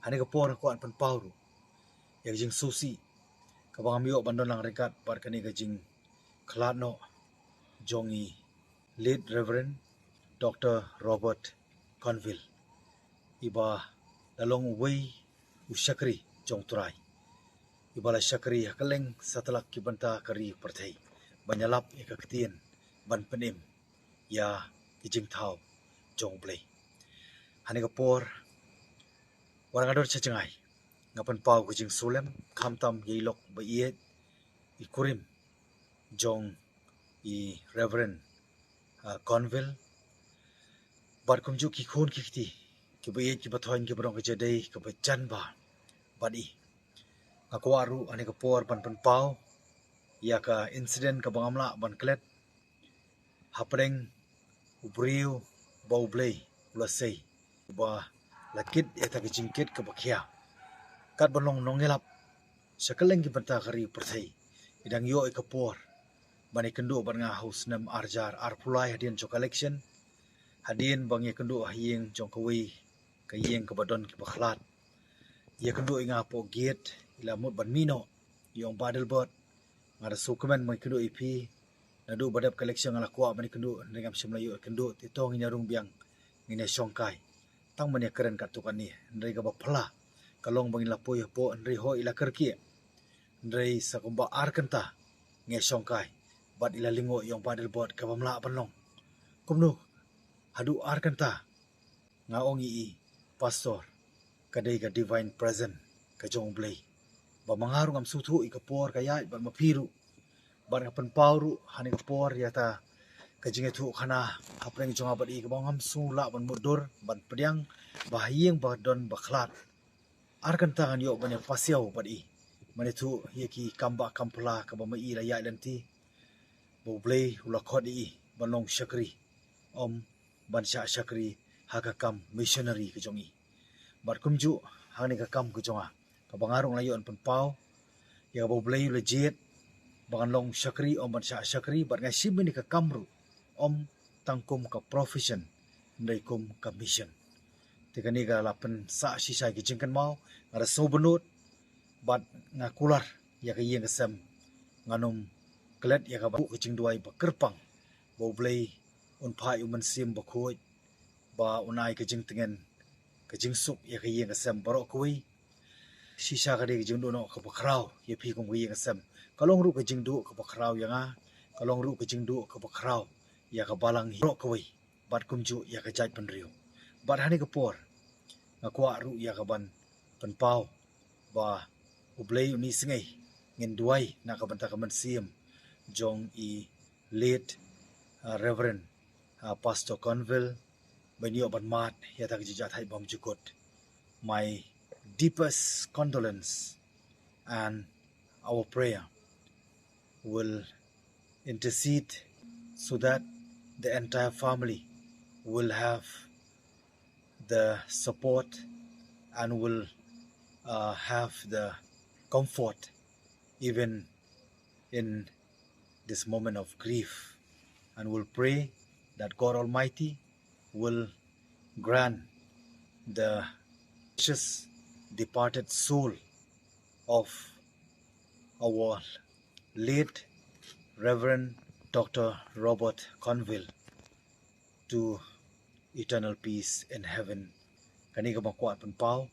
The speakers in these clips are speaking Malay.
Hani ka por ko an pan pauru. Ya jing susi. Kabang amio bandon lang rekat par kani ka jing kladno jongi lead Reverend Dr. Robert Conville. Iba lalong wei usyakri jong turai. Iba la syakri hakaleng satalak kibanta kari perthai. Banyalap ikaktian ban penim ya kijing thau jong blay. Hani ka por warang ador chacengai. Ngapan pau kijing sulem kamtam yilok ba iet ikurim jong i Reverend Conville. Bar kumju ki khon kikti ki ba iet ki ba thoin ki barong ka jadai ka ba chan ba badi. Aku aru ani ka por pan pau ya ka incident ka bangamla ban klet hapreng ubriu bau blay ulasei ba lakit eta ka jingkit ka bakhia kat balong nongelap sakaleng ki banta kari perthai idang yo ka por bani kendo ban nga house nam arjar arpulai hadien cho collection hadien bang ye kendo hieng jong kawi ka yeng ka badon ki bakhlat ye kendo inga po gate ila mut ban mino yong badel bot ngara sukumen mai kendo ipi nadu badap collection ala kwa bani kendo ngam shimla yo kendo titong ina rung biang ngine songkai tang mane keren katukan ni ndai ka bapla kalong bang ila poy po ndai ho ila kerki ndai sakumba arkanta nge songkai bat ila lingo yong badel bot ka bamla panlong kumnu hadu arkanta nga ongi i pastor kadai ka divine present ka jong blay ba mangarung am suthu ikapor kaya ba mapiru ban ka panpauru hani kapor yata ka jinge thu khana hapreng jonga badi ka bangam su la ban mudur ban pediang ba hieng ba don ba khlat arkan tangan yo ban pasiau badi mane thu yeki kamba kampla ka ba mai la ya lanti bo blay ula khodi banong syakri om ban sha syakri hakakam missionary ka jongi bar kumju hani ka kam ka jonga ka bangarung la yo an panpau ya bo blay legit bangan long syakri om ban sha syakri bar ngai simini ka kamru om tangkum ka profession ndai kum ka mission tikani ga lapen sa sisai ki jingkan mau ngara so benut bat ngakular ya ka yeng sem nganum klet ya ka bu ki jingduai ba kerpang bo blay un phai uman sim ba khoi ba unai ka jing tingen ka jing suk ya ka yeng sem baro koi sisa ka de jing do no ka bakrau ye phi kum ka yeng sem kalong ru ka jing du ka bakrau yanga kalong ru ka jing du ka bakrau ya ka balang ro koi bat kumju ya ka jai panriu bat hani ka por ngakwa ru ya ka ban panpau ba ublay uni singai ngin duai na ka banta ka man sim jong i late Reverend Pastor Conville banyo ban mat ya ta ji jathai bom jukot my deepest condolence and our prayer will intercede so that the entire family will have the support and will have the comfort even in this moment of grief, and will pray that God Almighty will grant the precious departed soul of our late Reverend Dr. Robert Conville to eternal peace in heaven. Kani ka makwat panpau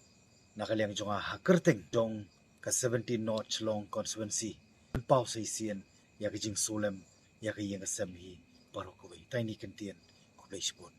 nakaliang jonga hakerteng jong ka 17 North Long constituency panpau sa isian ya ka jing sulem ya ka yeng asem hi parokoi tiny kentien kublay sport